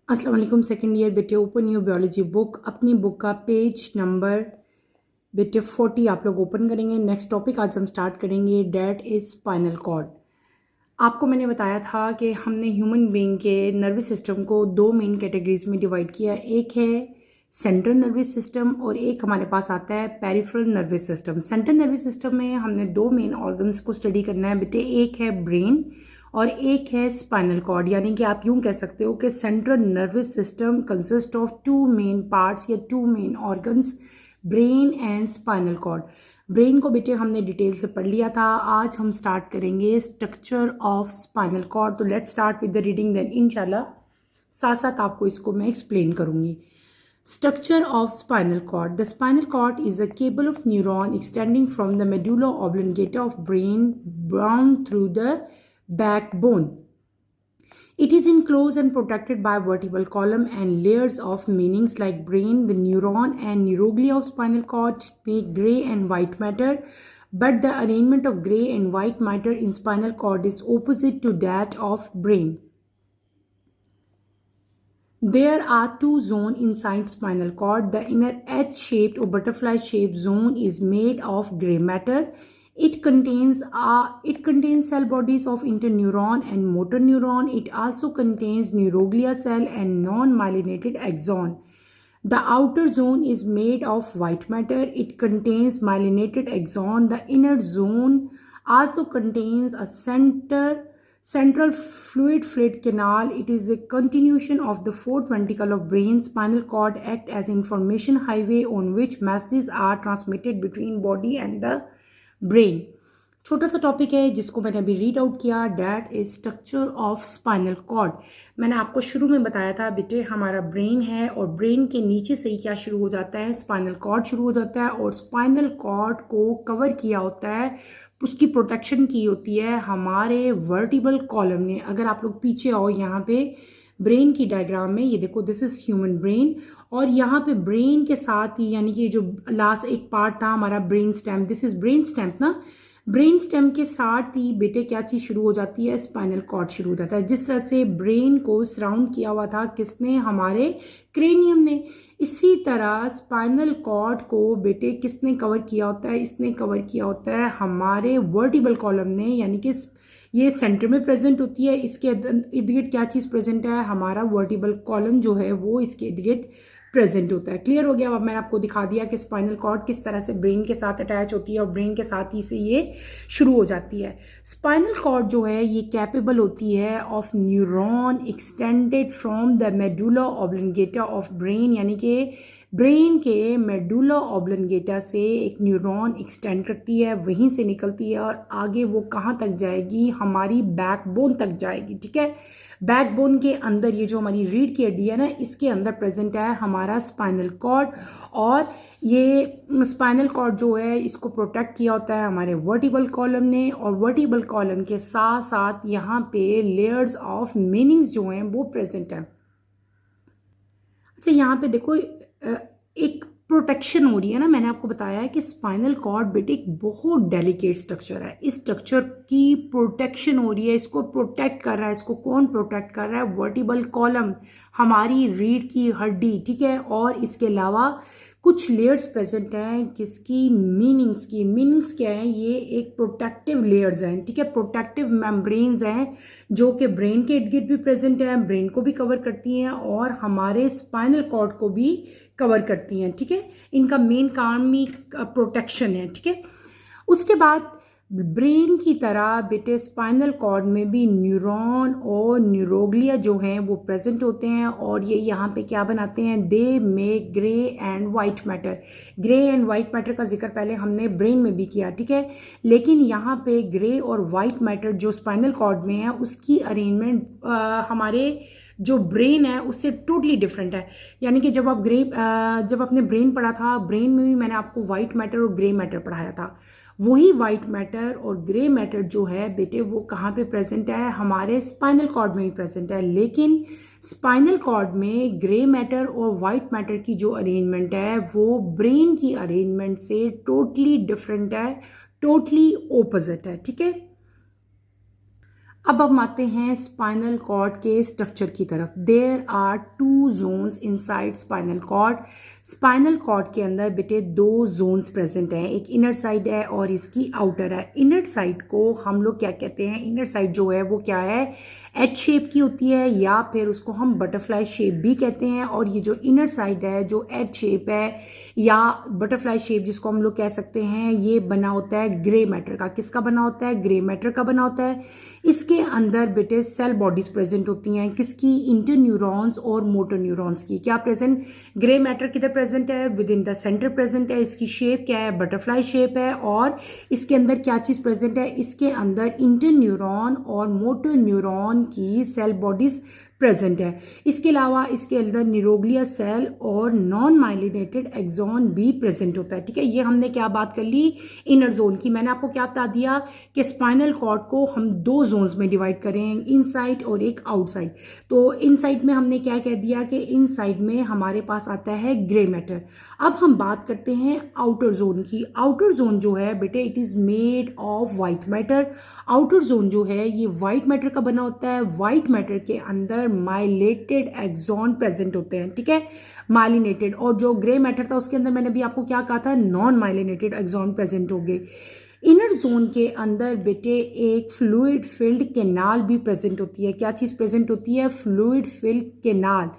अस्सलाम वालेकुम second year बेटे। Open your biology book. अपनी बुक का पेज नंबर बेटे 40 आप लोग ओपन करेंगे। नेक्स्ट टॉपिक आज हम स्टार्ट करेंगे, डैट इज स्पाइनल कॉर्ड। आपको मैंने बताया था कि हमने ह्यूमन बीइंग के नर्वस सिस्टम को दो मेन कैटेगरीज में डिवाइड किया। एक है सेंट्रल नर्वस सिस्टम और एक हमारे पास आता है peripheral nervous system. Central nervous system में हमने दो मेन ऑर्गन्स को स्टडी करना है बेटे, एक है ब्रेन और एक है स्पाइनल कॉर्ड। यानी कि आप यूं कह सकते हो कि central nervous system consist of two main parts या two main organs, brain and spinal cord. Brain को बेटे हमने डिटेल से पढ़ लिया था। आज हम स्टार्ट करेंगे स्ट्रक्चर ऑफ स्पाइनल कॉर्ड। तो let's start with the reading, then इंशाल्लाह साथ साथ आपको इसको मैं एक्सप्लेन करूंगी। Structure of spinal cord. The spinal cord is a cable of neuron extending from the medulla oblongata of brain down through the backbone. It is enclosed and protected by vertebral column and layers of meanings like brain. The neuron and neuroglia of spinal cord make gray and white matter, but the arrangement of gray and white matter in spinal cord is opposite to that of brain. There are two zones inside spinal cord. The inner H-shaped or butterfly-shaped zone is made of gray matter. It contains cell bodies of interneuron and motor neuron. It also contains neuroglia cell and non-myelinated axon. The outer zone is made of white matter. It contains myelinated axon. The inner zone also contains a central fluid canal. It is a continuation of the fourth ventricle of brain. Spinal cord act as information highway on which messages are transmitted between body and the brain. छोटा सा topic है जिसको मैंने अभी read out किया, that is structure of spinal cord. मैंने आपको शुरू में बताया था बेटे हमारा ब्रेन है और ब्रेन के नीचे से ही क्या शुरू हो जाता है, स्पाइनल कॉर्ड शुरू हो जाता है और स्पाइनल कॉर्ड को कवर किया होता है, उसकी प्रोटेक्शन की होती है हमारे वर्टिबल कॉलम ने। अगर आप लोग पीछे आओ यहाँ पे ब्रेन की डायग्राम में, ये देखो दिस इज ह्यूमन ब्रेन और यहाँ पे ब्रेन के साथ ही यानी कि जो लास्ट एक पार्ट था हमारा brain stem, this is brain stem ना। ब्रेन स्टेम के साथ ही बेटे क्या चीज शुरू हो जाती है, स्पाइनल कॉर्ड शुरू हो जाता है। जिस तरह से ब्रेन को सराउंड किया हुआ था किसने, हमारे क्रेनियम ने, इसी तरह स्पाइनल कॉर्ड को बेटे किसने कवर किया होता है, इसने कवर किया होता है हमारे वर्टिबल कॉलम ने। यानी कि ये सेंटर में प्रेजेंट होती है, इसके इर्द गिर्द क्या चीज़ प्रेजेंट है, हमारा वर्टिबल कॉलम जो है वो इसके इर्द गिर्द प्रेजेंट होता है। क्लियर हो गया। अब मैंने आपको दिखा दिया कि स्पाइनल कॉर्ड किस तरह से ब्रेन के साथ अटैच होती है और ब्रेन के साथ ही से ये शुरू हो जाती है। स्पाइनल कॉर्ड जो है ये कैपेबल होती है of neuron extended from the medulla oblongata of brain. यानी कि ब्रेन के मेडुला ऑब्लिंगेटा से एक न्यूरॉन एक्सटेंड करती है, वहीं से निकलती है और आगे वो कहाँ तक जाएगी, हमारी बैकबोन तक जाएगी। ठीक है, बैकबोन के अंदर ये जो हमारी रीढ़ की हड्डी है ना, इसके अंदर प्रेजेंट है हमारा स्पाइनल कॉर्ड और ये स्पाइनल कॉर्ड जो है इसको प्रोटेक्ट किया होता है हमारे वर्टिबल कॉलम ने और वर्टिबल कॉलम के साथ साथ यहाँ पे लेयर्स ऑफ मीनिंग्स जो हैं वो प्रेजेंट है। अच्छा यहाँ पे देखो एक प्रोटेक्शन हो रही है ना। मैंने आपको बताया है कि स्पाइनल कॉर्ड बेटे एक बहुत डेलिकेट स्ट्रक्चर है, इस स्ट्रक्चर की प्रोटेक्शन हो रही है, इसको प्रोटेक्ट कर रहा है। इसको कौन प्रोटेक्ट कर रहा है, वर्टिबल कॉलम, हमारी रीढ़ की हड्डी। ठीक है, और इसके अलावा कुछ लेयर्स प्रेजेंट हैं किसकी, मीनिंग्स क्या है, ये एक प्रोटेक्टिव लेयर्स हैं। ठीक है, प्रोटेक्टिव मेम्ब्रेन्स हैं जो कि ब्रेन के इर्द गिर्द भी प्रेजेंट है, ब्रेन को भी कवर करती हैं और हमारे स्पाइनल कॉर्ड को भी कवर करती हैं। ठीक है, इनका मेन काम ही प्रोटेक्शन है। ठीक है, उसके बाद ब्रेन की तरह बेटे स्पाइनल कॉर्ड में भी न्यूरॉन और न्यूरोग्लिया जो हैं वो प्रेजेंट होते हैं और ये यहाँ पे क्या बनाते हैं, they make grey and white matter. Grey and white matter का जिक्र पहले हमने ब्रेन में भी किया। ठीक है, लेकिन यहाँ पे ग्रे और वाइट मैटर जो स्पाइनल कॉर्ड में है उसकी अरेंजमेंट हमारे जो ब्रेन है उससे टोटली डिफरेंट है। यानी कि जब आपने ब्रेन पढ़ा था, ब्रेन में भी मैंने आपको वाइट मैटर और ग्रे मैटर पढ़ाया था। वही वाइट मैटर और ग्रे मैटर जो है बेटे वो कहाँ पे प्रेजेंट है, हमारे स्पाइनल कॉर्ड में भी प्रेजेंट है। लेकिन स्पाइनल कॉर्ड में ग्रे मैटर और वाइट मैटर की जो अरेंजमेंट है वो ब्रेन की अरेंजमेंट से टोटली डिफरेंट है, टोटली ऑपोजिट है। ठीक है, अब हम आते हैं स्पाइनल कॉर्ड के स्ट्रक्चर की तरफ। There are two zones inside spinal cord. Spinal cord के अंदर बेटे दो जोन्स प्रेजेंट हैं, एक इनर साइड है और इसकी आउटर है। इनर साइड को हम लोग क्या कहते हैं, इनर साइड जो है वो क्या है, एच शेप की होती है या फिर उसको हम बटरफ्लाई शेप भी कहते हैं। और ये जो इनर साइड है जो एच शेप है या बटरफ्लाई शेप जिसको हम लोग कह सकते हैं, ये बना होता है ग्रे मैटर का। किसका बना होता है, ग्रे मैटर का बना होता है। इसके अंदर बेटे सेल बॉडीज प्रेजेंट होती हैं, किसकी, इंटर न्यूरॉन्स और मोटर न्यूरॉन्स की। क्या प्रेजेंट, ग्रे मैटर किधर प्रेजेंट है, with in the centre present है। इसकी शेप क्या है, बटरफ्लाई शेप है। और इसके अंदर क्या चीज प्रेजेंट है, इसके अंदर इंटर न्यूरॉन और मोटर न्यूरॉन की सेल बॉडीज प्रेजेंट है। इसके अलावा इसके अंदर निरोग्लिया सेल और नॉन माइलिनेटेड एक्सॉन भी प्रेजेंट होता है। ठीक है, ये हमने क्या बात कर ली, इनर जोन की। मैंने आपको क्या बता दिया कि स्पाइनल कॉर्ड को हम दो जोन्स में डिवाइड करें, इनसाइड और एक आउटसाइड। तो इनसाइड में हमने क्या कह दिया कि इनसाइड में हमारे पास आता है ग्रे मैटर। अब हम बात करते हैं आउटर जोन की। आउटर जोन जो है बेटे it is made of white matter. Outer zone जो है ये व्हाइट मैटर का बना होता है। व्हाइट मैटर के अंदर माइलेटेड एक्सॉन प्रेजेंट होते हैं। ठीक है, माइलिनेटेड। और जो ग्रे मैटर था उसके अंदर मैंने भी आपको क्या कहा था, नॉन माइलिनेटेड एक्सॉन प्रेजेंट हो गए। इनर जोन के अंदर बेटे एक फ्लूइड फिल्ड कैनाल भी प्रेजेंट होती है। क्या चीज प्रेजेंट होती है, फ्लूइड फिल्ड कैनाल।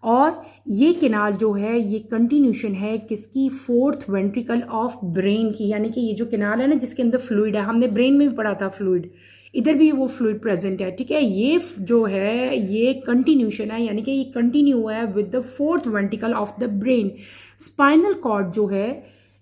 और ये कैनाल जो है ये कंटिन्यूशन है किसकी, फोर्थ वेंट्रिकल ऑफ ब्रेन की। यानी कि ये जो कैनाल है ना जिसके अंदर फ्लूइड है, हमने ब्रेन में भी पढ़ा था फ्लूइड, इधर भी वो फ्लूइड प्रेजेंट है। ठीक है, ये जो है ये कंटिन्यूशन है, यानी कि ये कंटिन्यू है with the fourth ventricle of the brain. Spinal cord जो है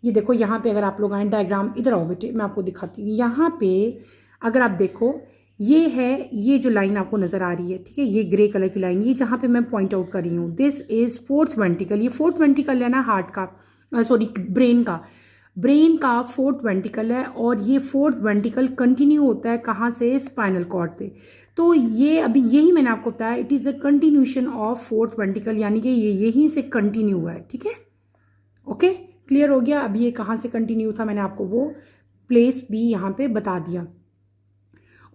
ये देखो, यहाँ पे अगर आप लोग आए डायग्राम, इधर आओ बेटे मैं आपको दिखाती हूँ। यहाँ पे अगर आप देखो ये है, ये जो लाइन आपको नजर आ रही है, ठीक है, ये ग्रे कलर की लाइन, ये जहाँ पे मैं पॉइंट आउट कर रही हूँ, दिस इज फोर्थ वेंट्रिकल। ये फोर्थ वेंट्रिकल है ना हार्ट का, सॉरी ब्रेन का, ब्रेन का फोर्थ वेंट्रिकल है। और ये फोर्थ वेंट्रिकल कंटिन्यू होता है कहाँ से, स्पाइनल कॉर्ड से। तो ये अभी यही मैंने आपको बताया, it is a continuation of fourth ventricle, यानी कि ये यहीं से कंटिन्यू है। ठीक है, ओके, क्लियर हो गया। अभी ये कहाँ से कंटिन्यू था मैंने आपको वो प्लेस भी यहाँ पे बता दिया।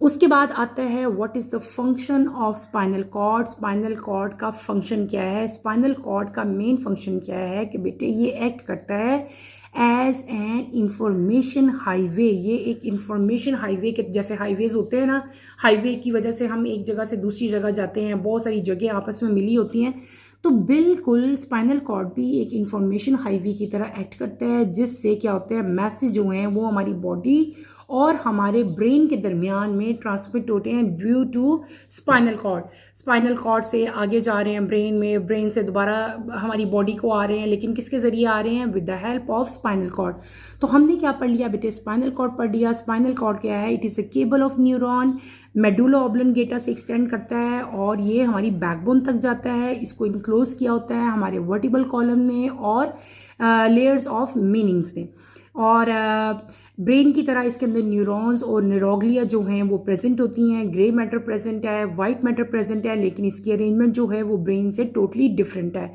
उसके बाद आता है what is the function of spinal cord. Spinal cord का फंक्शन क्या है, स्पाइनल कॉर्ड का मेन फंक्शन क्या है कि बेटे ये एक्ट करता है एज एन इंफॉर्मेशन हाईवे। ये एक इंफॉर्मेशन हाईवे के जैसे हाईवेज होते हैं ना, हाईवे की वजह से हम एक जगह से दूसरी जगह जाते हैं, बहुत सारी जगह आपस में मिली होती हैं। तो बिल्कुल स्पाइनल कॉर्ड भी एक इंफॉर्मेशन हाईवे की तरह एक्ट करता है, जिससे क्या होता है, मैसेज जो हैं वो हमारी बॉडी और हमारे ब्रेन के दरमियान में ट्रांसमिट होते हैं due to spinal cord. Spinal cord से आगे जा रहे हैं ब्रेन में, ब्रेन से दोबारा हमारी बॉडी को आ रहे हैं, लेकिन किसके जरिए आ रहे हैं, with the help of spinal cord. तो हमने क्या पढ़ लिया बेटे, स्पाइनल कॉर्ड पढ़ लिया। स्पाइनल कॉर्ड क्या है, it is a cable of neuron, medulla oblongata से एक्सटेंड करता है और ये हमारी बैकबोन तक जाता है। इसको इनक्लोज किया होता है हमारे वर्टिबल कॉलम ने और लेयर्स ऑफ मीनिंग्स ने। और ब्रेन की तरह इसके अंदर न्यूरॉन्स और निरोग्लिया जो हैं वो प्रेजेंट होती हैं। ग्रे मैटर प्रेजेंट है, वाइट मैटर प्रेजेंट है, लेकिन इसकी अरेंजमेंट जो है वो ब्रेन से टोटली डिफरेंट है।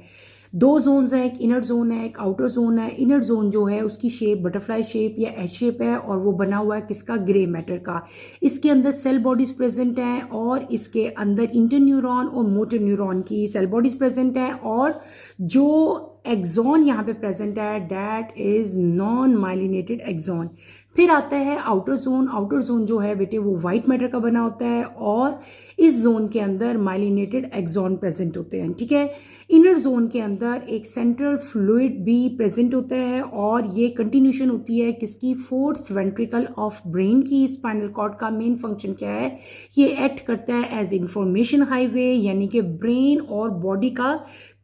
दो जोन्स हैं, एक इनर जोन है, एक आउटर जोन है। इनर जोन जो है उसकी शेप बटरफ्लाई शेप या एच शेप है और वो बना हुआ है किसका, ग्रे मैटर का। इसके अंदर सेल बॉडीज प्रेजेंट हैं और इसके अंदर इंटर न्यूरॉन और मोटर न्यूरॉन की सेल बॉडीज प्रेजेंट हैं। और जो एक्सॉन यहाँ पे प्रेजेंट है that is non myelinated axon. फिर आता है आउटर जोन। आउटर जोन जो है बेटे वो व्हाइट मैटर का बना होता है और इस जोन के अंदर माइलिनेटेड एक्सॉन प्रेजेंट होते हैं। ठीक है, इनर जोन के अंदर एक सेंट्रल फ्लूइड भी प्रेजेंट होता है और ये कंटिन्यूशन होती है किसकी, फोर्थ वेंट्रिकल ऑफ ब्रेन की। स्पाइनल कॉर्ड का मेन फंक्शन क्या है, ये एक्ट करता है एज इंफॉर्मेशन हाईवे, यानी कि ब्रेन और बॉडी का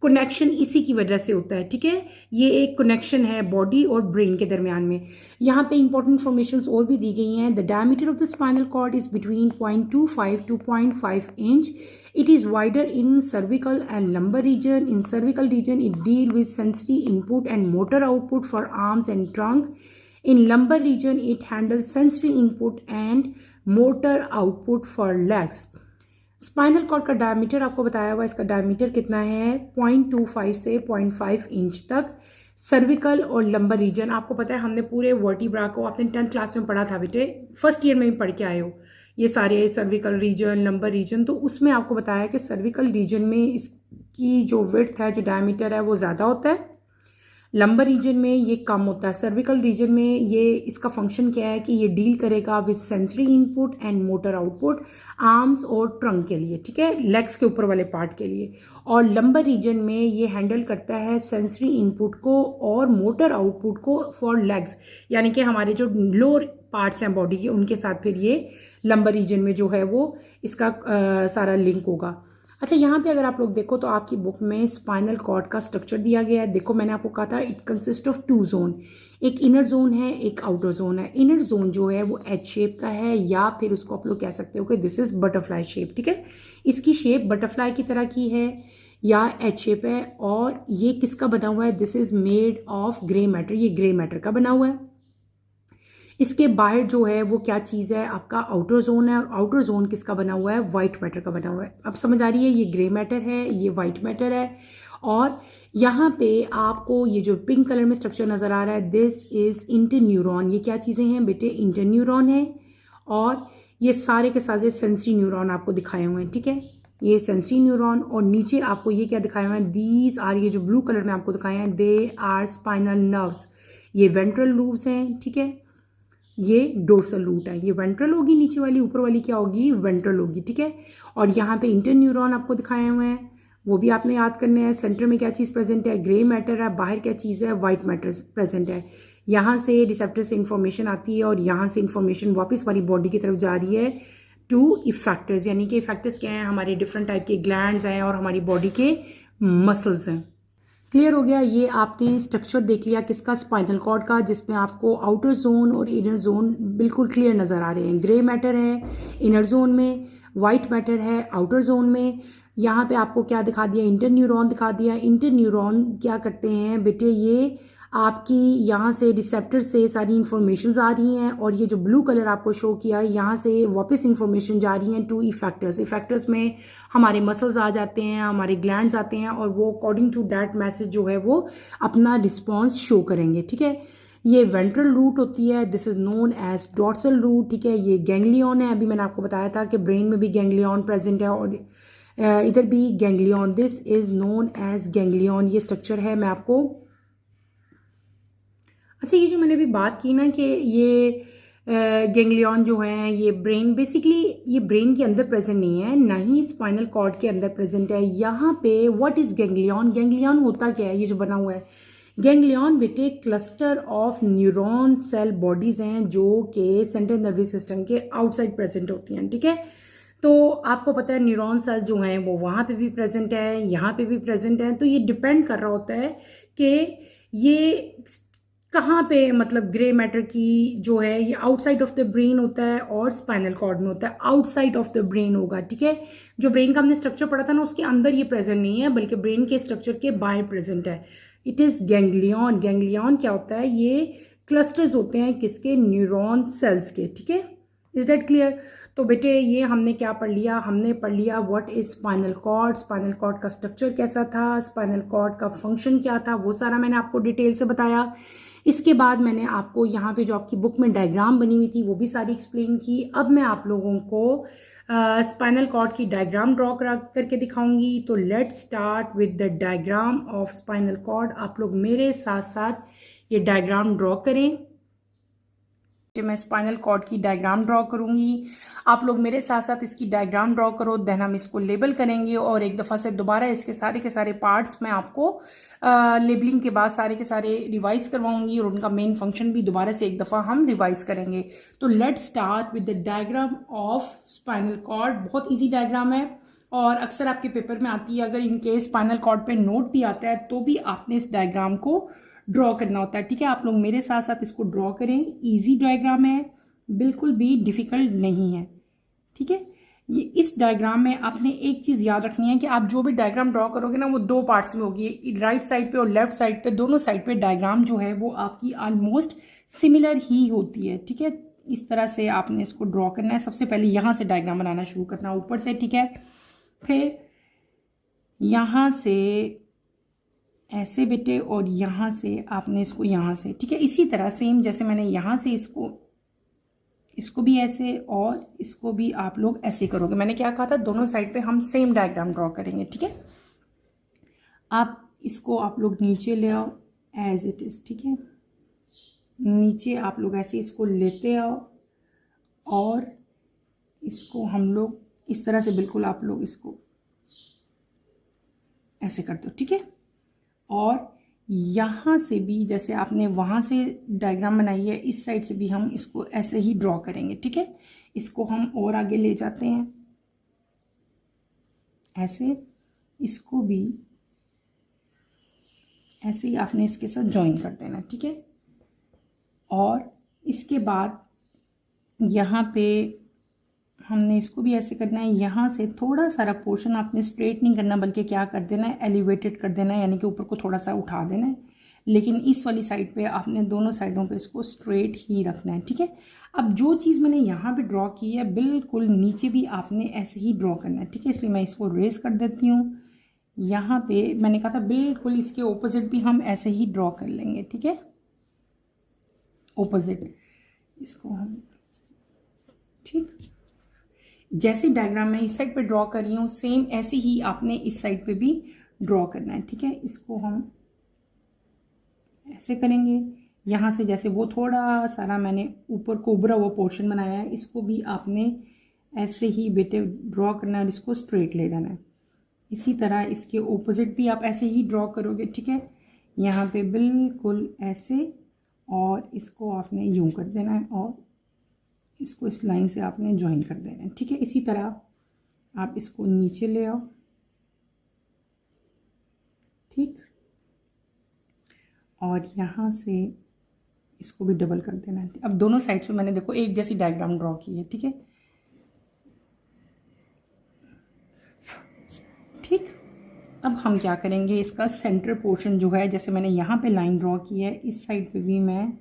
कनेक्शन इसी की वजह से होता है। ठीक है, ये एक कनेक्शन है बॉडी और ब्रेन के दरमियान में। यहाँ पे इंपॉर्टेंट इन्फॉर्मेशन और भी दी गई हैं। The diameter of the spinal cord is between 0.25 to 0.5 inch. It is wider in cervical and lumbar region. In cervical region, it deals with sensory input and motor output for arms and trunk. In lumbar region, it handles sensory input and motor output for legs. Spinal cord का diameter आपको बताया हुआ, इसका diameter कितना है, 0.25 से 0.5 inch तक। Cervical और लंबर रीजन आपको पता है, हमने पूरे वर्टिब्रा को अपने 10th क्लास में पढ़ा था बेटे, फर्स्ट ईयर में भी पढ़ के आए हो ये सारे सर्विकल रीजन, लंबर रीजन, तो उसमें आपको बताया कि सर्विकल रीजन में इसकी जो विड्थ है, जो डायमीटर है वो ज़्यादा होता है, लंबर रीजन में ये कम होता है। सर्विकल रीजन में ये इसका फंक्शन क्या है कि ये डील करेगा with sensory input and motor output, arms और ट्रंक के लिए, ठीक है, लेग्स के ऊपर वाले पार्ट के लिए। और लंबर रीजन में ये हैंडल करता है सेंसरी इनपुट को और मोटर आउटपुट को फॉर लेग्स, यानी कि हमारे जो लोअर पार्ट्स हैं बॉडी के, उनके साथ फिर ये लंबर रीजन में जो है वो इसका सारा लिंक होगा। अच्छा, यहाँ पे अगर आप लोग देखो तो आपकी बुक में स्पाइनल कॉर्ड का स्ट्रक्चर दिया गया है। देखो मैंने आपको कहा था इट कंसिस्ट ऑफ 2 जोन, एक इनर जोन है, एक आउटर जोन है। इनर जोन जो है वो एच शेप का है, या फिर उसको आप लोग कह सकते हो कि दिस इज बटरफ्लाई शेप, ठीक है, इसकी शेप बटरफ्लाई की तरह की है या एच शेप है। और ये किसका बना हुआ है, this is made of grey matter, ये ग्रे मैटर का बना हुआ है। इसके बाहर जो है वो क्या चीज़ है, आपका आउटर जोन है, और आउटर जोन किसका बना हुआ है, वाइट मैटर का बना हुआ है। अब समझ आ रही है, ये ग्रे मैटर है, ये वाइट मैटर है। और यहाँ पे आपको ये जो पिंक कलर में स्ट्रक्चर नज़र आ रहा है, दिस इज इंटरन्यूरॉन। ये क्या चीज़ें हैं बेटे, इंटरन्यूरॉन है। और ये सारे के सारे सेंसरी न्यूरॉन आपको दिखाए हुए हैं, ठीक है, ये सेंसरी न्यूरॉन। और नीचे आपको ये क्या दिखाया हुआ है, दीज आर, ये जो ब्लू कलर में आपको दिखाए हैं, दे आर स्पाइनल नर्व्स, ये वेंट्रल लूब्स हैं, ठीक है, ये डोर्सल रूट है, ये वेंट्रल होगी, नीचे वाली, ऊपर वाली क्या होगी, वेंट्रल होगी, ठीक है। और यहाँ पे इंटरन्यूरॉन आपको दिखाए हुए हैं, वो भी आपने याद करने हैं। सेंटर में क्या चीज़ प्रेजेंट है, ग्रे मैटर है, बाहर क्या चीज़ है, वाइट मैटर प्रेजेंट है। यहाँ से रिसेप्टर से इंफॉर्मेशन आती है और यहाँ से इंफॉर्मेशन वापस हमारी बॉडी की तरफ जा रही है टू इफेक्टर्स, यानी कि इफेक्टर्स क्या हैं, हमारे डिफरेंट टाइप के ग्लैंड्स हैं और हमारी बॉडी के मसल्स हैं। क्लियर हो गया। ये आपने स्ट्रक्चर देख लिया किसका, स्पाइनल कॉर्ड का, जिसमें आपको आउटर जोन और इनर जोन बिल्कुल क्लियर नज़र आ रहे हैं। ग्रे मैटर है इनर जोन में, वाइट मैटर है आउटर जोन में। यहाँ पे आपको क्या दिखा दिया, इंटरन्यूरॉन दिखा दिया। इंटरन्यूरॉन क्या करते हैं बेटे, ये आपकी यहाँ से रिसेप्टर से सारी इंफॉर्मेशन आ रही हैं, और ये जो ब्लू कलर आपको शो किया है, यहाँ से वापस इंफॉर्मेशन जा रही हैं टू इफेक्टर्स। इफेक्टर्स में हमारे मसल्स आ जाते हैं, हमारे ग्लैंड्स आते हैं, और वो अकॉर्डिंग टू दैट मैसेज जो है वो अपना रिस्पॉन्स शो करेंगे, ठीक है। ये वेंट्रल रूट होती है, this is known as dorsal root, ठीक है। ये गैंग्लियन है, अभी मैंने आपको बताया था कि ब्रेन में भी गैंग्लियन प्रेजेंट है और इधर भी ganglion, this is known as ganglion, ये स्ट्रक्चर है। मैं आपको, अच्छा, ये जो मैंने अभी बात की ना कि ये गैंग्लियन जो है, ये ब्रेन, बेसिकली ये ब्रेन के अंदर प्रेजेंट नहीं है, ना ही स्पाइनल कॉर्ड के अंदर प्रेजेंट है। यहाँ पे व्हाट इज गैंग्लियन, गैंग्लियन होता क्या है, ये जो बना हुआ है गैंग्लियन बेटे, cluster of neuron cell bodies हैं जो कि सेंट्रल नर्वस सिस्टम के आउटसाइड प्रेजेंट होती हैं, ठीक है। तो आपको पता है न्यूरॉन सेल जो हैं वो वहाँ पे भी प्रेजेंट है, यहाँ पे भी प्रेजेंट है। तो ये डिपेंड कर रहा होता है कि ये कहाँ पे, मतलब ग्रे मैटर की जो है ये आउटसाइड ऑफ द ब्रेन होता है और स्पाइनल कॉर्ड में होता है, आउटसाइड ऑफ द ब्रेन होगा, ठीक है। जो ब्रेन का हमने स्ट्रक्चर पढ़ा था ना, उसके अंदर ये प्रेजेंट नहीं है, बल्कि ब्रेन के स्ट्रक्चर के बाहर प्रेजेंट है। It is ganglion. गैंग्लियन क्या होता है, ये क्लस्टर्स होते हैं किसके, न्यूरॉन सेल्स के, ठीक है। Is that clear. तो बेटे ये हमने क्या पढ़ लिया, हमने पढ़ लिया what is spinal cord, spinal cord का स्ट्रक्चर कैसा था, स्पाइनल कॉर्ड का फंक्शन क्या था, वो सारा मैंने आपको डिटेल से बताया। इसके बाद मैंने आपको यहाँ पे जो आपकी बुक में डायग्राम बनी हुई थी वो भी सारी एक्सप्लेन की। अब मैं आप लोगों को स्पाइनल कॉर्ड की डायग्राम ड्रॉ करके दिखाऊंगी। तो let's start with the diagram of spinal cord. आप लोग मेरे साथ साथ ये डायग्राम ड्रॉ करें। मैं स्पाइनल कॉर्ड की डायग्राम ड्रॉ करूंगी, आप लोग मेरे साथ साथ इसकी डायग्राम ड्रॉ करो, देन हम इसको लेबल करेंगे और एक दफ़ा से दोबारा इसके सारे के सारे पार्ट्स मैं आपको लेबलिंग के बाद सारे के सारे रिवाइज करवाऊंगी और उनका मेन फंक्शन भी दोबारा से एक दफ़ा हम रिवाइज करेंगे। तो let's start with the diagram of spinal cord. बहुत ईजी डायग्राम है और अक्सर आपके पेपर में आती है। अगर इनके स्पाइनल कॉर्ड पे नोट भी आता है तो भी आपने इस डायग्राम को ड्रॉ करना होता है, ठीक है। आप लोग मेरे साथ साथ इसको ड्रॉ करें। इजी डायग्राम है, बिल्कुल भी डिफिकल्ट नहीं है, ठीक है। ये इस डायग्राम में आपने एक चीज़ याद रखनी है कि आप जो भी डायग्राम ड्रॉ करोगे ना वो 2 पार्ट्स में होगी, राइट साइड पे और लेफ्ट साइड पे, दोनों साइड पे डायग्राम जो है वो आपकी ऑलमोस्ट सिमिलर ही होती है, ठीक है। इस तरह से आपने इसको ड्रॉ करना है। सबसे पहले यहाँ से डायग्राम बनाना शुरू करना ऊपर से, ठीक है। फिर यहाँ से ऐसे बेटे और यहाँ से आपने इसको यहाँ से, ठीक है। इसी तरह सेम जैसे मैंने यहाँ से इसको इसको भी ऐसे और इसको भी आप लोग ऐसे करोगे। मैंने क्या कहा था, दोनों साइड पे हम सेम डायग्राम ड्रॉ करेंगे, ठीक है। आप इसको आप लोग नीचे ले आओ एज इट इज़, ठीक है। नीचे आप लोग ऐसे इसको लेते आओ और इसको हम लोग इस तरह से बिल्कुल आप लोग इसको ऐसे कर दो, ठीक है। और यहाँ से भी जैसे आपने वहाँ से डायग्राम बनाई है, इस साइड से भी हम इसको ऐसे ही ड्रॉ करेंगे, ठीक है। इसको हम और आगे ले जाते हैं ऐसे, इसको भी ऐसे ही आपने इसके साथ ज्वाइन कर देना, ठीक है। और इसके बाद यहाँ पे हमने इसको भी ऐसे करना है। यहाँ से थोड़ा सारा पोर्शन आपने स्ट्रेट नहीं करना, बल्कि क्या कर देना है, एलिवेटेड कर देना है, यानी कि ऊपर को थोड़ा सा उठा देना है। लेकिन इस वाली साइड पे आपने दोनों साइडों पे इसको स्ट्रेट ही रखना है, ठीक है। अब जो चीज़ मैंने यहाँ पे ड्रॉ की है, बिल्कुल नीचे भी आपने ऐसे ही ड्रॉ करना है, ठीक है। इसलिए मैं इसको रेस कर देती हूँ। यहाँ पे मैंने कहा था बिल्कुल इसके ऑपोजिट भी हम ऐसे ही ड्रॉ कर लेंगे, ठीक है। ऑपोजिट इसको हम, ठीक, जैसे डायग्राम में इस साइड पे ड्रॉ कर रही हूँ, सेम ऐसे ही आपने इस साइड पे भी ड्रॉ करना है, ठीक है। इसको हम ऐसे करेंगे। यहाँ से जैसे वो थोड़ा सारा मैंने ऊपर को उभरा हुआ पोर्शन बनाया है, इसको भी आपने ऐसे ही बेटे ड्रॉ करना है और इसको स्ट्रेट ले जाना है। इसी तरह इसके ऑपोजिट भी आप ऐसे ही ड्रॉ करोगे, ठीक है। यहाँ पे बिल्कुल ऐसे, और इसको आपने यूं कर देना है और इसको इस लाइन से आपने ज्वाइन कर देना है, ठीक है। इसी तरह आप इसको नीचे ले आओ, ठीक, और यहाँ से इसको भी डबल कर देना है। अब दोनों साइड से मैंने देखो एक जैसी डायग्राम ड्रॉ की है, ठीक है, ठीक। अब हम क्या करेंगे, इसका सेंटर पोर्शन जो है, जैसे मैंने यहाँ पे लाइन ड्रॉ की है, इस साइड पे भी मैं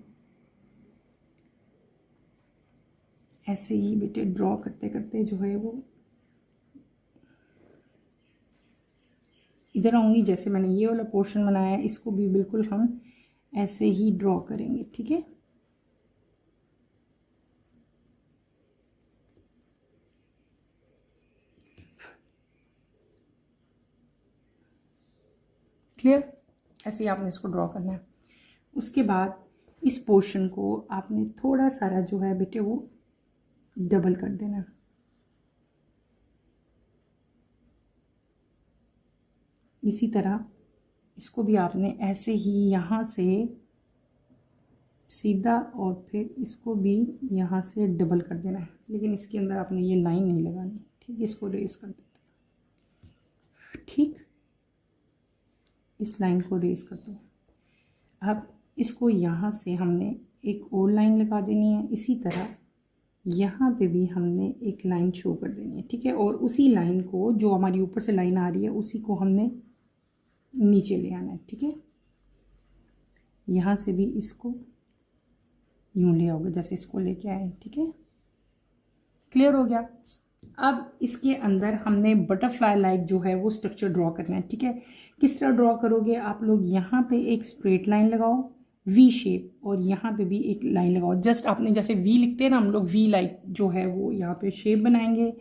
ऐसे ही बेटे ड्रॉ करते करते जो है वो इधर आऊँगी। जैसे मैंने ये वाला पोर्शन बनाया है, इसको भी बिल्कुल हम ऐसे ही ड्रॉ करेंगे, ठीक है। क्लियर, ऐसे ही आपने इसको ड्रॉ करना है। उसके बाद इस पोर्शन को आपने थोड़ा सारा जो है बेटे वो डबल कर देना। इसी तरह इसको भी आपने ऐसे ही यहाँ से सीधा और फिर इसको भी यहाँ से डबल कर देना है, लेकिन इसके अंदर आपने ये लाइन नहीं लगानी, ठीक है। इसको रेस कर देते हैं, ठीक, इस लाइन को रेस कर दो। अब इसको यहाँ से हमने एक और लाइन लगा देनी है। इसी तरह यहाँ पे भी हमने एक लाइन शो कर देनी है, ठीक है। और उसी लाइन को, जो हमारी ऊपर से लाइन आ रही है, उसी को हमने नीचे ले आना है, ठीक है। यहाँ से भी इसको यूँ ले आओगे जैसे इसको लेके आए, ठीक है। क्लियर हो गया। अब इसके अंदर हमने बटरफ्लाई लाइक जो है वो स्ट्रक्चर ड्रॉ करना है, ठीक है। किस तरह ड्रॉ करोगे, आप लोग यहाँ पे एक स्ट्रेट लाइन लगाओ वी शेप, और यहाँ पे भी एक लाइन लगाओ। जस्ट आपने जैसे वी लिखते हैं ना हम लोग, वी लाइक जो है वो यहाँ पे शेप बनाएंगे।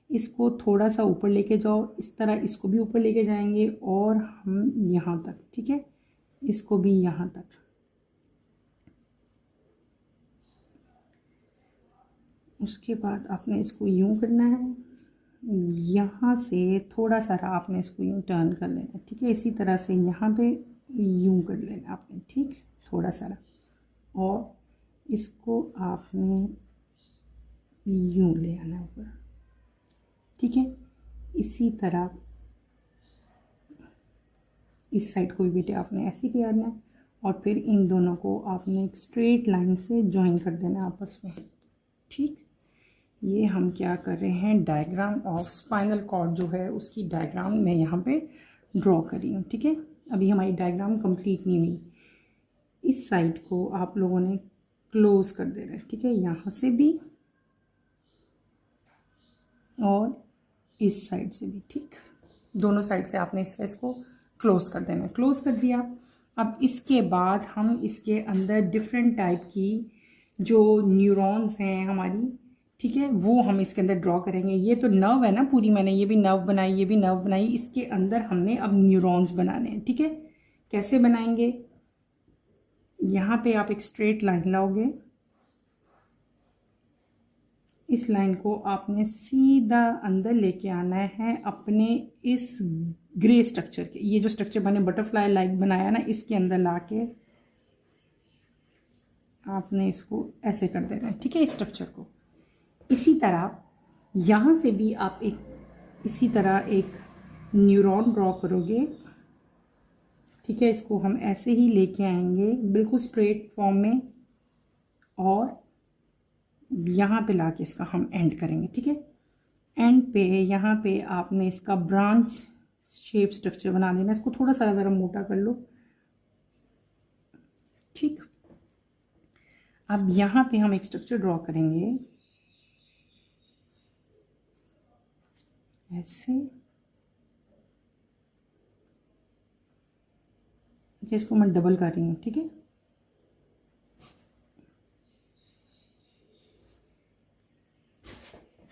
इसको थोड़ा सा ऊपर लेके जाओ, इस तरह इसको भी ऊपर लेके जाएंगे और हम यहाँ तक, ठीक है, इसको भी यहाँ तक। उसके बाद आपने इसको यूं करना है, यहाँ से थोड़ा सारा आपने इसको यूं टर्न कर लेना, ठीक है। इसी तरह से यहाँ पे यूं कर लेना आपने, ठीक, थोड़ा सारा, और इसको आपने यूं ले आना ऊपर, ठीक है। इसी तरह इस साइड को भी बेटे आपने ऐसे किया है, और फिर इन दोनों को आपने एक स्ट्रेट लाइन से ज्वाइन कर देना आपस में, ठीक। ये हम क्या कर रहे हैं, डायग्राम ऑफ स्पाइनल कॉर्ड जो है उसकी डायग्राम मैं यहाँ पे ड्रॉ कर रही हूँ, ठीक है। अभी हमारी डायग्राम कंप्लीट नहीं हुई। इस साइड को आप लोगों ने क्लोज कर देना है, ठीक है, यहाँ से भी और इस साइड से भी, ठीक, दोनों साइड से आपने इस फेस को क्लोज कर देना है। क्लोज कर दिया। अब इसके बाद हम इसके अंदर डिफरेंट टाइप की जो न्यूरॉन्स हैं हमारी, ठीक है, वो हम इसके अंदर ड्रॉ करेंगे। ये तो नर्व है ना पूरी, मैंने ये भी नर्व बनाई, ये भी नर्व बनाई, इसके अंदर हमने अब न्यूरॉन्स बनाने हैं, ठीक है। कैसे बनाएंगे? यहाँ पे आप एक स्ट्रेट लाइन लाओगे, इस लाइन को आपने सीधा अंदर लेके आना है अपने इस ग्रे स्ट्रक्चर के, ये जो स्ट्रक्चर मैंने बटरफ्लाई लाइक बनाया ना, इसके अंदर लाके आपने इसको ऐसे कर देना है, ठीक है, इस स्ट्रक्चर को। इसी तरह यहाँ से भी आप एक इसी तरह एक न्यूरॉन ड्रॉ करोगे, ठीक है। इसको हम ऐसे ही लेके आएंगे बिल्कुल स्ट्रेट फॉर्म में, और यहाँ पे लाके इसका हम एंड करेंगे, ठीक है। एंड पे यहाँ पे आपने इसका ब्रांच शेप स्ट्रक्चर बना लेना। इसको थोड़ा सा ज़रा मोटा कर लो, ठीक। अब यहाँ पे हम एक स्ट्रक्चर ड्रॉ करेंगे ऐसे, इसको मैं डबल कर रही हूँ, ठीक है।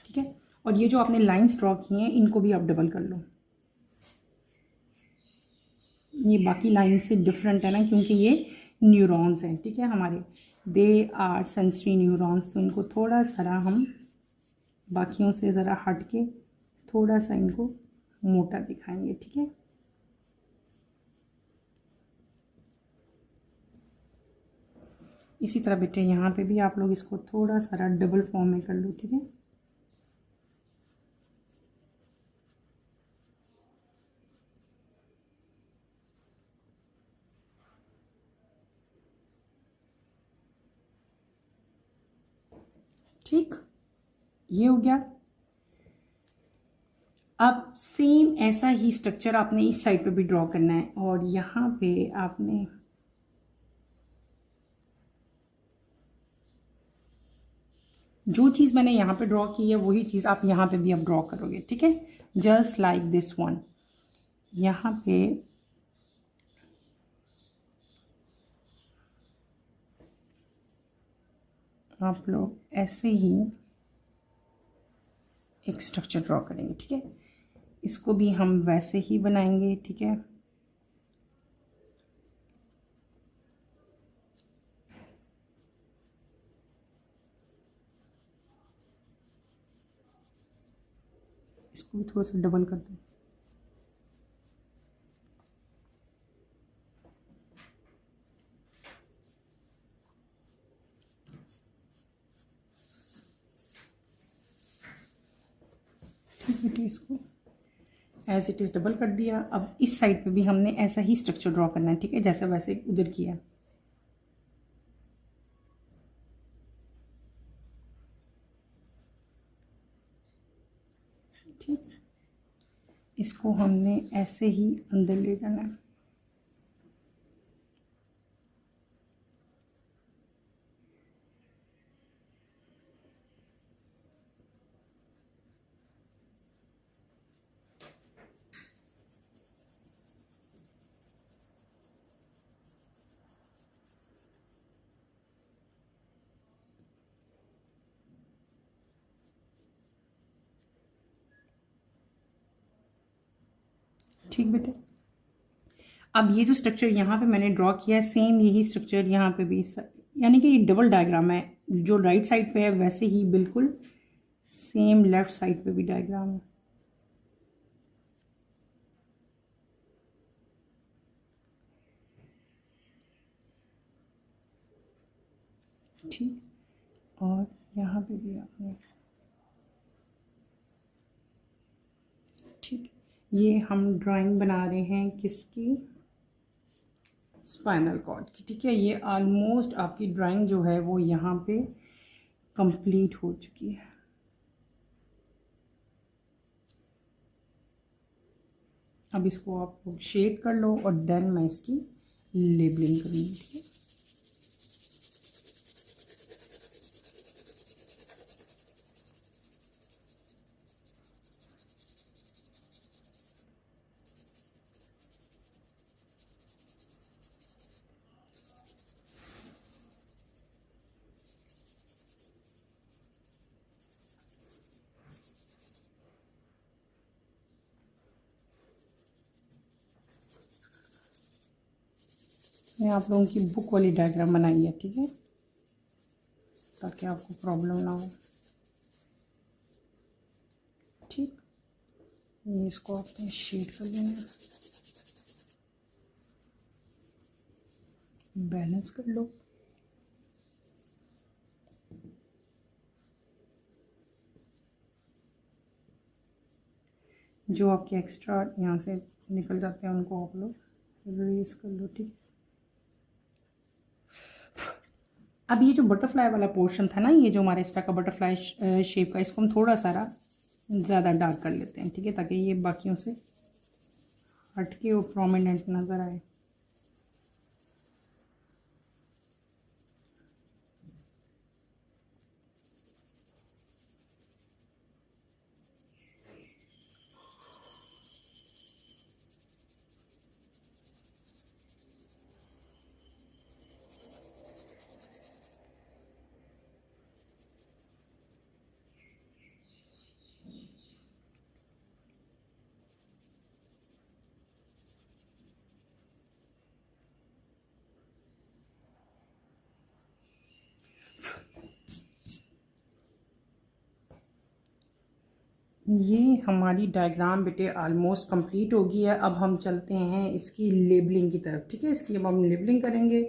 ठीक है, और ये जो आपने लाइंस ड्रॉ की हैं इनको भी आप डबल कर लो। ये बाकी लाइन से डिफरेंट है ना, क्योंकि ये न्यूरॉन्स हैं, ठीक है हमारे, दे आर सेंसरी न्यूरॉन्स। तो इनको थोड़ा सा हम बाकियों से ज़रा हट के थोड़ा सा इनको मोटा दिखाएंगे, ठीक है। इसी तरह बेटे यहाँ पे भी आप लोग इसको थोड़ा सा डबल फॉर्म में कर लो, ठीक है। ठीक, ये हो गया। अब सेम ऐसा ही स्ट्रक्चर आपने इस साइड पे भी ड्रॉ करना है, और यहाँ पे आपने जो चीज़ मैंने यहाँ पे ड्रॉ की है वही चीज़ आप यहाँ पे भी अब ड्रॉ करोगे, ठीक है। Just like this one. यहाँ पे आप लोग ऐसे ही एक स्ट्रक्चर ड्रॉ करेंगे, ठीक है। इसको भी हम वैसे ही बनाएंगे, ठीक है। इसको भी थोड़ा सा डबल कर दो। ठीक है, इसको एज इट इज़ डबल कर दिया। अब इस साइड पे भी हमने ऐसा ही स्ट्रक्चर ड्रॉ करना है, ठीक है, जैसा वैसे उधर किया। ठीक, इसको हमने ऐसे ही अंदर ले जाना है। ठीक बेटे, अब ये जो स्ट्रक्चर यहाँ पे मैंने ड्रॉ किया है सेम यही स्ट्रक्चर यहाँ पे भी, यानी कि ये डबल डायग्राम है। जो राइट साइड पे है वैसे ही बिल्कुल सेम लेफ्ट साइड पे भी डायग्राम है। ठीक, और यहाँ पे भी आपने, ठीक, ये हम ड्राइंग बना रहे हैं किसकी? स्पाइनल कॉर्ड की, ठीक है। ये ऑलमोस्ट आपकी ड्राइंग जो है वो यहाँ पे कंप्लीट हो चुकी है। अब इसको आप शेड कर लो और देन मैं इसकी लेबलिंग करूँगी, ठीक है। मैं आप लोगों की बुक वाली डायग्राम बनाई है, ठीक है, ताकि आपको प्रॉब्लम ना हो। ठीक, ये इसको आपने शेड कर लेना, बैलेंस कर लो। जो आपके एक्स्ट्रा यहाँ से निकल जाते हैं उनको आप लोग रिलीज कर लो। ठीक, अब ये जो बटरफ्लाई वाला पोर्शन था ना, ये जो हमारे एक्स्ट्रा का बटरफ्लाई शेप का, इसको हम थोड़ा सारा ज़्यादा डार्क कर लेते हैं, ठीक है, ताकि ये बाकियों से हटके और प्रोमिनेंट नज़र आए। ये हमारी डायग्राम बेटे ऑलमोस्ट कंप्लीट हो गई है। अब हम चलते हैं इसकी लेबलिंग की तरफ, ठीक है। इसकी अब हम लेबलिंग करेंगे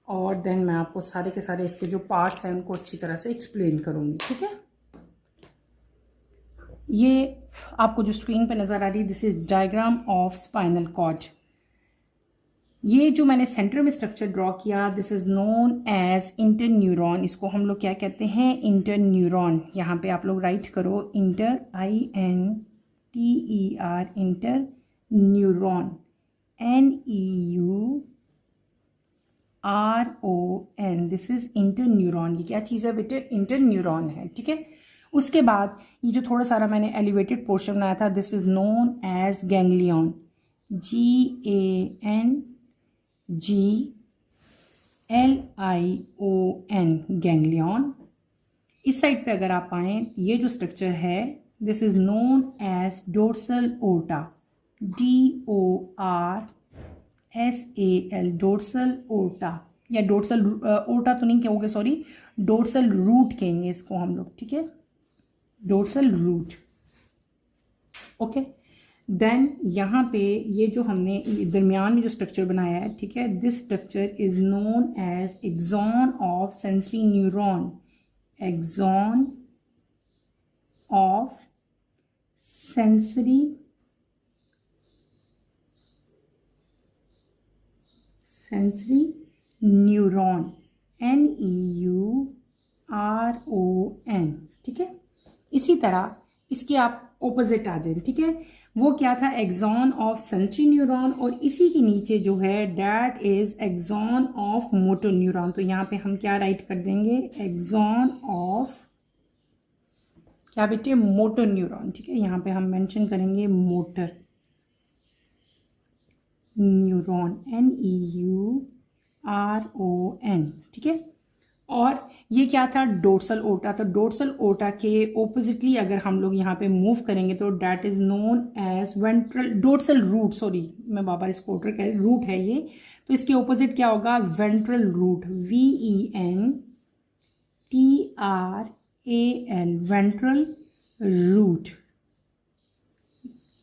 और देन मैं आपको सारे के सारे इसके जो पार्ट्स हैं उनको अच्छी तरह से एक्सप्लेन करूँगी, ठीक है। ये आपको जो स्क्रीन पे नज़र आ रही है, this is diagram of spinal cord. ये जो मैंने सेंटर में स्ट्रक्चर ड्रॉ किया, this is known as interneuron. इसको हम लोग क्या कहते हैं, इंटरन्यूरॉन। यहाँ पे आप लोग राइट करो inter, INTER, inter neuron, NEURON। This is interneuron. ये क्या चीज़ है बेटे, इंटरन्यूरॉन है, ठीक है। उसके बाद ये जो थोड़ा सारा मैंने एलिवेटेड पोर्शन बनाया था, this is known as ganglion, GANGLION, ganglion. इस साइड पे अगर आप आए, ये जो स्ट्रक्चर है, this is known as dorsal aorta, DORSAL, dorsal aorta, या डोर्सल ओर्टा तो नहीं कहोगे, सॉरी, डोर्सल रूट कहेंगे इसको हम लोग, ठीक है, डोर्सल रूट। ओके, देन यहाँ पे ये जो हमने दरमियान में जो स्ट्रक्चर बनाया है, ठीक है, this structure is known as axon of sensory neuron, axon of sensory neuron, NEURON, ठीक है। इसी तरह इसके आप ऑपोजिट आ जाए, ठीक है। वो क्या था, एक्सॉन ऑफ सेंसरी न्यूरॉन, और इसी के नीचे जो है that is axon of motor neuron. तो यहाँ पे हम क्या राइट कर देंगे, एक्सॉन ऑफ क्या बेटे, मोटर न्यूरॉन, ठीक है। यहाँ पे हम मेंशन करेंगे मोटर न्यूरॉन, NEURON, ठीक है। और ये क्या था, डोर्सल ओर्टा। तो डोर्सल ओर्टा के ओपोजिटली अगर हम लोग यहाँ पे मूव करेंगे तो that is known as ventral, dorsal root, sorry मैं बार इसको ओर्टर कह, रूट है ये, तो इसके ओपोजिट क्या होगा, ventral root, VENTRAL, ventral root.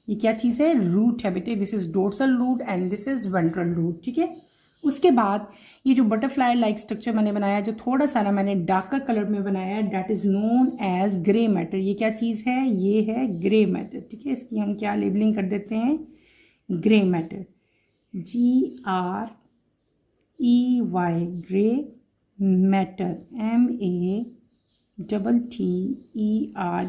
ये क्या चीज़ है, रूट है बेटे, this is dorsal root and this is ventral root, ठीक है। उसके बाद ये जो बटरफ्लाई लाइक स्ट्रक्चर मैंने बनाया, जो थोड़ा सा ना मैंने डार्कर कलर में बनाया है, that is known as grey matter. ये क्या चीज़ है, ये है ग्रे मैटर, ठीक है। इसकी हम क्या लेबलिंग कर देते हैं, grey matter, GREY, grey matter, MATTER,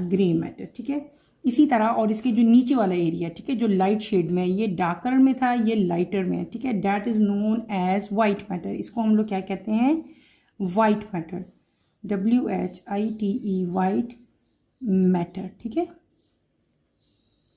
grey matter, ठीक है। इसी तरह और इसके जो नीचे वाला एरिया, ठीक है, जो लाइट शेड में, ये डार्कर में था, ये लाइटर में है, ठीक है, that is known as white matter. इसको हम लोग क्या कहते हैं, white matter, WHITE, white matter, ठीक है।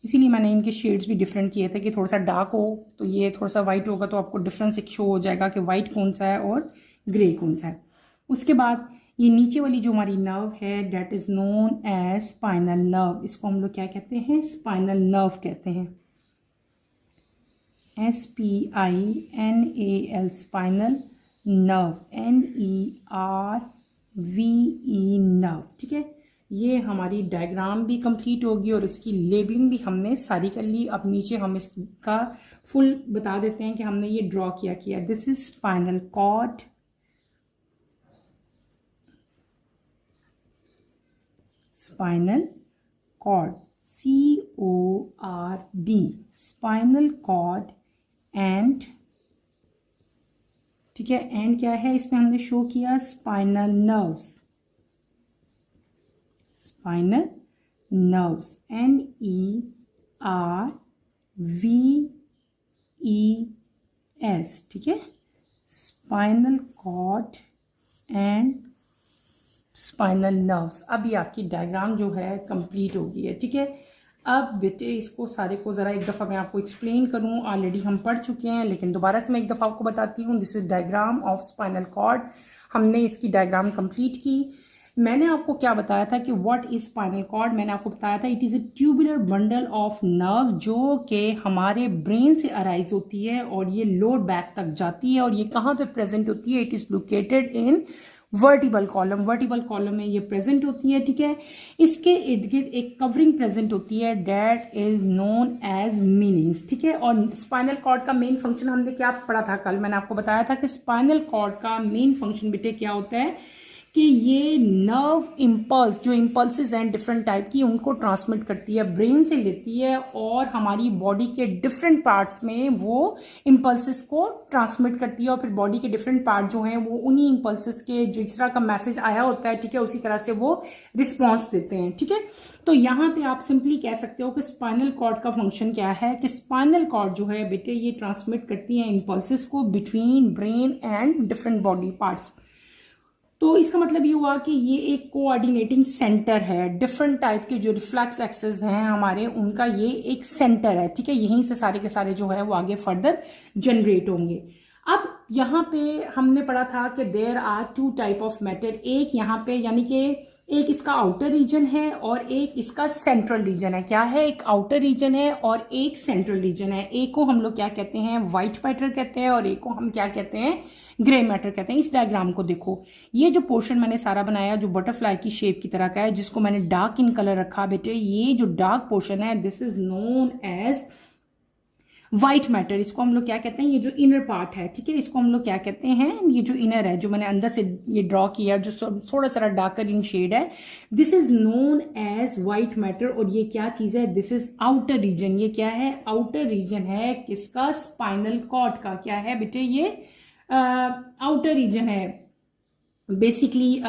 इसीलिए मैंने इनके शेड्स भी डिफरेंट किए थे कि थोड़ा सा डार्क हो तो ये थोड़ा सा वाइट होगा, तो आपको डिफरेंस एक शो हो जाएगा कि वाइट कौन सा है और ग्रे कौन सा है। उसके बाद ये नीचे वाली जो हमारी नर्व है, that is known as spinal nerve. इसको हम लोग क्या कहते हैं, स्पाइनल नर्व कहते हैं, SPINAL, spinal nerve, NERVE nerve. ठीक है, ये हमारी डायग्राम भी कंप्लीट होगी और इसकी लेबलिंग भी हमने सारी कर ली। अब नीचे हम इसका फुल बता देते हैं कि हमने ये ड्रॉ किया। This is spinal cord, spinal cord, CORD, spinal cord and, ठीक है, एंड क्या है इसमें हमने शो किया, spinal nerves, spinal nerves, NERVES। ठीक है, spinal cord and spinal nerves. अब ये आपकी डायग्राम जो है कंप्लीट हो गई है। ठीक है, अब बेटे इसको सारे को ज़रा एक दफ़ा मैं आपको एक्सप्लेन करूं। ऑलरेडी हम पढ़ चुके हैं, लेकिन दोबारा से मैं एक दफ़ा आपको बताती हूँ। This is diagram of spinal cord. हमने इसकी डायग्राम कंप्लीट की। मैंने आपको क्या बताया था कि व्हाट इज स्पाइनल कॉर्ड। मैंने आपको बताया था it is a tubular bundle of nerve जो कि हमारे ब्रेन से अराइज होती है और ये लोअर बैक तक जाती है। और ये कहाँ पे प्रेजेंट होती है, it is located in vertebral column, vertebral column में ये प्रेजेंट होती है। ठीक है, इसके इर्द गिर्द एक कवरिंग प्रेजेंट होती है, that is known as meninges. ठीक है, और स्पाइनल कॉर्ड का मेन फंक्शन हमने क्या पढ़ा था कल, मैंने आपको बताया था कि स्पाइनल कॉर्ड का मेन फंक्शन बेटे क्या होता है कि ये नर्व इम्पल्स, जो इम्पल्सेस हैं डिफरेंट टाइप की, उनको ट्रांसमिट करती है, ब्रेन से लेती है और हमारी बॉडी के डिफरेंट पार्ट्स में वो इम्पल्सेस को ट्रांसमिट करती है। और फिर बॉडी के डिफरेंट पार्ट जो हैं वो उन्हीं इम्पल्सेस के जो जिस तरह का मैसेज आया होता है, ठीक है, उसी तरह से वो रिस्पॉन्स देते हैं। ठीक है, तो यहाँ पे आप सिंपली कह सकते हो कि स्पाइनल कॉर्ड का फंक्शन क्या है कि स्पाइनल कॉर्ड जो है बेटे ये ट्रांसमिट करती है इम्पल्सेस को between brain and different body parts. तो इसका मतलब ये हुआ कि ये एक कोऑर्डिनेटिंग सेंटर है। डिफरेंट टाइप के जो रिफ्लेक्स एक्सेस हैं हमारे, उनका ये एक सेंटर है। ठीक है, यहीं से सारे के सारे जो है वो आगे फर्दर जनरेट होंगे। अब यहाँ पे हमने पढ़ा था कि there are two type of matter. एक यहाँ पे यानी कि एक इसका आउटर रीजन है और एक इसका सेंट्रल रीजन है। क्या है, एक आउटर रीजन है और एक सेंट्रल रीजन है। एक को हम लोग क्या कहते हैं, व्हाइट मैटर कहते हैं, और एक को हम क्या कहते हैं, ग्रे मैटर कहते हैं। इस डायग्राम को देखो, ये जो पोर्शन मैंने सारा बनाया जो बटरफ्लाई की शेप की तरह का है, जिसको मैंने डार्क इन कलर रखा बेटे, ये जो डार्क पोर्शन है this is known as white matter. इसको हम लोग क्या कहते हैं, ये जो इनर पार्ट है, ठीक है, इसको हम लोग क्या कहते हैं, ये जो इनर है, जो मैंने अंदर से ये ड्रॉ किया, जो थोड़ा सा डार्कर इन शेड है, this is known as white matter. और ये क्या चीज है, दिस इज आउटर रीजन। ये क्या है, आउटर रीजन है किसका, स्पाइनल कॉर्ड का। क्या है बेटे, ये आउटर रीजन है बेसिकली।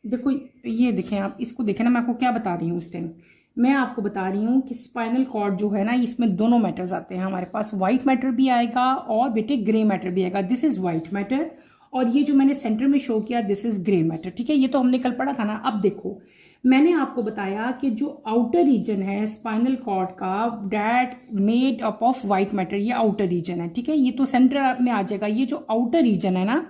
देखो ये देखें आप, इसको देखें ना, मैं आपको क्या बता रही हूँ इस टाइम, मैं आपको बता रही हूँ कि स्पाइनल कॉर्ड जो है ना, इसमें दोनों मैटर्स आते हैं हमारे पास। व्हाइट मैटर भी आएगा और बेटे ग्रे मैटर भी आएगा। दिस इज व्हाइट मैटर और ये जो मैंने सेंटर में शो किया दिस इज ग्रे मैटर। ठीक है, ये तो हमने कल पढ़ा था ना। अब देखो, मैंने आपको बताया कि जो आउटर रीजन है स्पाइनल कॉर्ड का, that made up of white matter, ये आउटर रीजन है। ठीक है, ये तो सेंटर में आ जाएगा। ये जो आउटर रीजन है ना,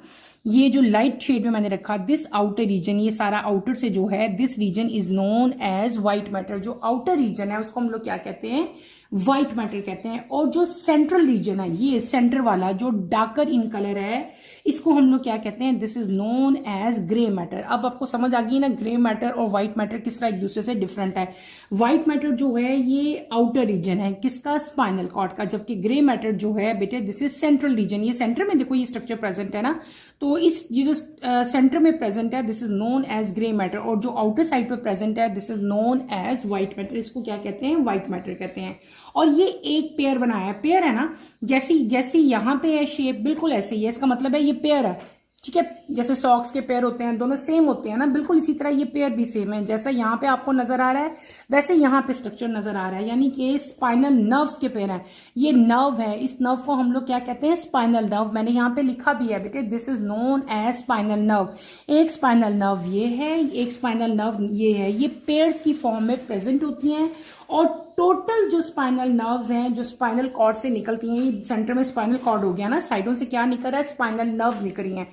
ये जो लाइट शेड में मैंने रखा, दिस आउटर रीजन, ये सारा आउटर से जो है, this region is known as white matter. जो आउटर रीजन है उसको हम लोग क्या कहते हैं, व्हाइट मैटर कहते हैं। और जो सेंट्रल रीजन है, ये सेंटर वाला जो डार्कर इन कलर है, इसको हम लोग क्या कहते हैं, this is known as grey matter. अब आपको समझ आ गई ना, ग्रे मैटर और व्हाइट मैटर किस तरह एक दूसरे से डिफरेंट है। व्हाइट मैटर जो है ये आउटर रीजन है किसका, स्पाइनल कॉर्ड का, जबकि ग्रे मैटर जो है बेटे दिस इज सेंट्रल रीजन। ये सेंटर में देखो ये स्ट्रक्चर प्रेजेंट है ना, तो इस ये जो सेंटर में प्रेजेंट है this is known as grey matter, और जो आउटर साइड पे प्रेजेंट है this is known as white matter. इसको क्या कहते हैं, व्हाइट मैटर कहते हैं। और ये एक पेयर बनाया है, पेयर है ना, जैसी यहां पे है शेप, बिल्कुल ऐसे ही है। इसका मतलब है ये पेयर है। ठीक है, जैसे सॉक्स के पेयर होते हैं, दोनों सेम होते हैं ना, बिल्कुल इसी तरह ये पेयर भी सेम है। जैसा यहाँ पे आपको नजर आ रहा है वैसे यहाँ पे स्ट्रक्चर नजर आ रहा है, यानी कि स्पाइनल नर्व्स के पेयर हैं। ये नर्व है, इस नर्व को हम लोग क्या कहते हैं, स्पाइनल नर्व। मैंने यहाँ पे लिखा भी है बेटे, this is known as spinal nerve. एक स्पाइनल नर्व ये है, एक स्पाइनल नर्व ये है। ये पेयर्स की फॉर्म में प्रेजेंट होती हैं। और टोटल जो स्पाइनल नर्व्स हैं जो स्पाइनल कॉर्ड से निकलती हैं, सेंटर में स्पाइनल कॉर्ड हो गया ना, साइडों से क्या निकल रहा है, स्पाइनल नर्व्स निकल रही हैं।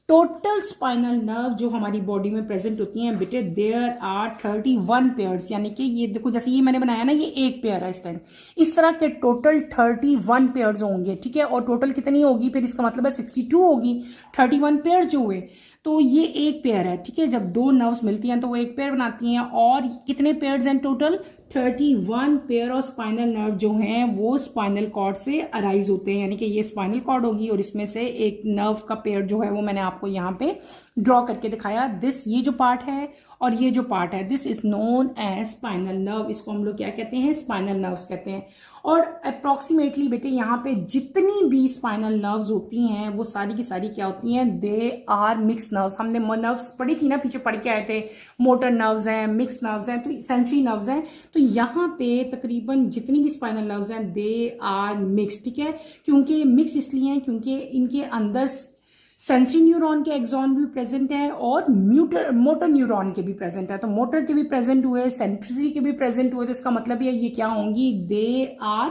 टोटल स्पाइनल नर्व जो हमारी बॉडी में प्रेजेंट होती हैं बेटे, देयर आर 31 पेयर्स, यानी कि ये देखो जैसे ये मैंने बनाया ना, ये एक पेयर है इस टाइम, इस तरह के टोटल 31 पेयर्स होंगे, ठीक है। और टोटल कितनी होगी फिर, इसका मतलब है 62 होगी, 31 पेयर्स जो हुए तो ये एक पेयर है, ठीक है। जब दो नर्व्स मिलती हैं तो वो एक पेयर बनाती हैं, और कितने पेयर्स हैं total, 31 pair of spinal nerve जो हैं वो स्पाइनल कॉर्ड से अराइज होते हैं, यानी कि ये स्पाइनल कॉर्ड होगी और इसमें से एक नर्व का पेयर जो है वो मैंने आपको यहाँ पे ड्रॉ करके दिखाया। दिस, ये जो पार्ट है और ये जो पार्ट है, this is known as spinal nerve, इसको हम लोग क्या कहते हैं, स्पाइनल नर्व्स कहते हैं। और अप्रोक्सीमेटली बेटे यहाँ पे जितनी भी स्पाइनल नर्व्स होती हैं वो सारी की सारी क्या होती हैं, दे आर मिक्स नर्व्स। हमने नर्व्स पढ़ी थी ना, पीछे पढ़ के आए थे, मोटर नर्व्स हैं, मिक्स नर्व्स हैं, तो सेंसरी नर्व्स हैं। तो यहाँ पे तकरीबन जितनी भी स्पाइनल नर्व्स हैं दे आर मिक्स, ठीक है। क्योंकि मिक्स इसलिए हैं क्योंकि इनके अंदर सेंसरी न्यूरॉन के एक्सॉन भी प्रेजेंट है और मोटर न्यूरॉन के भी प्रेजेंट है। तो मोटर के भी प्रेजेंट हुए, सेंसरी के भी प्रेजेंट हुए, तो इसका मतलब ये क्या होंगी, दे आर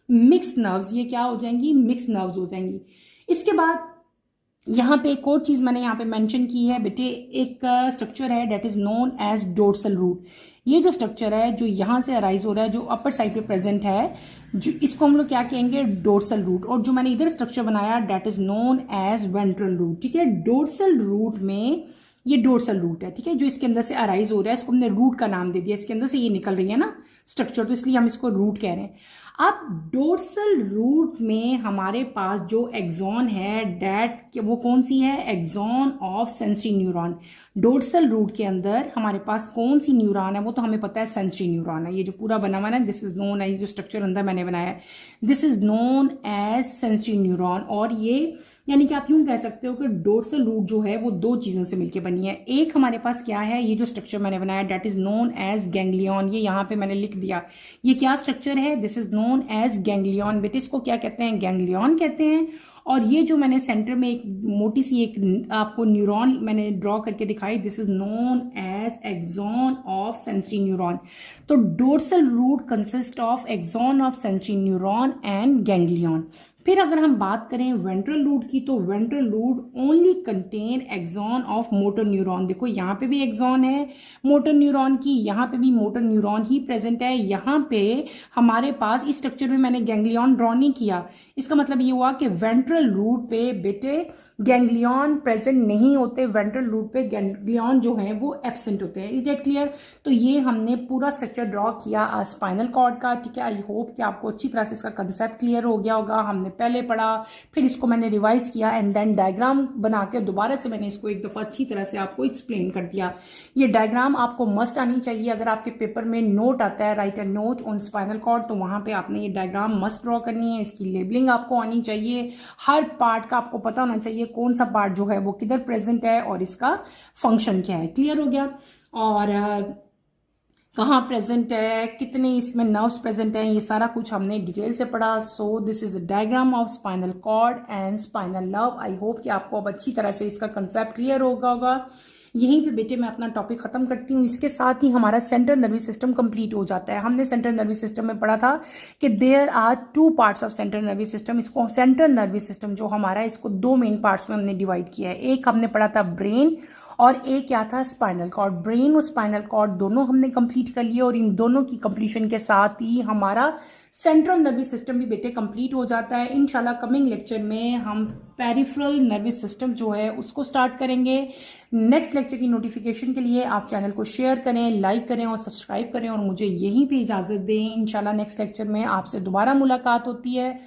मिक्स नर्व्स, ये क्या हो जाएंगी, मिक्स नर्व्स हो जाएंगी। इसके बाद यहाँ पे एक और चीज मैंने यहाँ पे मेंशन की है बेटे, एक स्ट्रक्चर है that is known as dorsal root. ये जो स्ट्रक्चर है जो यहाँ से अराइज हो रहा है, जो अपर साइड पे प्रेजेंट है, जो इसको हम लोग क्या कहेंगे, डोर्सल रूट। और जो मैंने इधर स्ट्रक्चर बनाया that is known as ventral root, ठीक है। डोर्सल रूट में ये डोर्सल रूट है, ठीक है, जो इसके अंदर से अराइज हो रहा है, इसको हमने रूट का नाम दे दिया, इसके अंदर से ये निकल रही है ना स्ट्रक्चर, तो इसलिए हम इसको रूट कह रहे हैं। अब डोर्सल रूट में हमारे पास जो एक्सॉन है डेट, वो कौन सी है, axon of sensory neuron. Dorsal root के अंदर हमारे पास कौन सी न्यूरॉन है, वो तो हमें पता है सेंसरी न्यूरॉन है। ये जो पूरा बना हुआ है दिस इज नोन एज, जो स्ट्रक्चर अंदर मैंने बनाया है this is known as sensory neuron. और ये यानी कि आप यूं कह सकते हो कि डोर्सल रूट जो है वो दो चीजों से मिलकर बनी है। एक हमारे पास क्या है, ये जो स्ट्रक्चर मैंने बनाया that is known as ganglion, ये यहाँ पे मैंने लिख दिया, ये क्या स्ट्रक्चर है, this is known as ganglion. बेटे इसको क्या कहते हैं, गैंग्लियन कहते हैं। और ये जो मैंने सेंटर में एक मोटी सी एक आपको न्यूरॉन मैंने ड्रॉ करके दिखाई, this is known as axon of sensory neuron. तो dorsal root consist of axon of sensory neuron and ganglion. फिर अगर हम बात करें वेंट्रल रूट की, तो ventral root only contain axon of motor neuron. देखो यहाँ पे भी एक्सॉन है मोटर न्यूरॉन की, यहाँ पे भी मोटर न्यूरॉन ही प्रेजेंट है। यहाँ पे हमारे पास इस स्ट्रक्चर में मैंने गैंग्लियन ड्रॉ नहीं किया, इसका मतलब ये हुआ कि वेंट्रल रूट पे बेटे गैंग्लियन प्रेजेंट नहीं होते, वेंट्रल रूट पे गैंग्लियन जो है वो एब्सेंट होते हैं। Is that clear? तो ये हमने पूरा स्ट्रक्चर ड्रॉ किया स्पाइनल कॉर्ड का, ठीक है। आई होप कि आपको अच्छी तरह से इसका कंसेप्ट क्लियर हो गया होगा। हमने पहले पढ़ा, फिर इसको मैंने रिवाइज किया एंड देन डायग्राम बना के दोबारा से मैंने इसको एक दफा अच्छी तरह से आपको एक्सप्लेन कर दिया। ये डायग्राम आपको मस्ट आनी चाहिए। अगर आपके पेपर में नोट आता है, write a note on spinal cord, तो वहां पे आपने ये डायग्राम मस्ट ड्रॉ करनी है। इसकी लेबलिंग आपको आनी चाहिए, हर पार्ट का आपको पता होना चाहिए कौन सा पार्ट जो है वो किधर प्रेजेंट है और इसका फंक्शन क्या है। क्लियर हो गया? और कहाँ प्रेजेंट है, कितने इसमें नर्व्स प्रेजेंट हैं, ये सारा कुछ हमने डिटेल से पढ़ा। So this is a diagram of spinal cord and spinal nerve. I hope कि आपको अब अच्छी तरह से इसका कंसेप्ट क्लियर होगा। यहीं पे बेटे मैं अपना टॉपिक खत्म करती हूँ। इसके साथ ही हमारा सेंट्रल नर्वस सिस्टम कंप्लीट हो जाता है। हमने सेंट्रल नर्वस सिस्टम में पढ़ा था कि there are 2 parts of central nervous system. इसको सेंट्रल नर्वस सिस्टम जो हमारा है, इसको 2 मेन पार्ट्स में हमने डिवाइड किया है। एक हमने पढ़ा था ब्रेन और एक क्या था, स्पाइनल कॉर्ड। ब्रेन और स्पाइनल कॉर्ड दोनों हमने कंप्लीट कर लिए और इन दोनों की कंप्लीशन के साथ ही हमारा सेंट्रल नर्वस सिस्टम भी बेटे कंप्लीट हो जाता है। इंशाल्लाह कमिंग लेक्चर में हम पेरिफेरल नर्वस सिस्टम जो है उसको स्टार्ट करेंगे। नेक्स्ट लेक्चर की नोटिफिकेशन के लिए आप चैनल को शेयर करें, लाइक करें और सब्सक्राइब करें और मुझे यहीं पे इजाज़त दें। इंशाल्लाह नेक्स्ट लेक्चर में आपसे दोबारा मुलाकात होती है।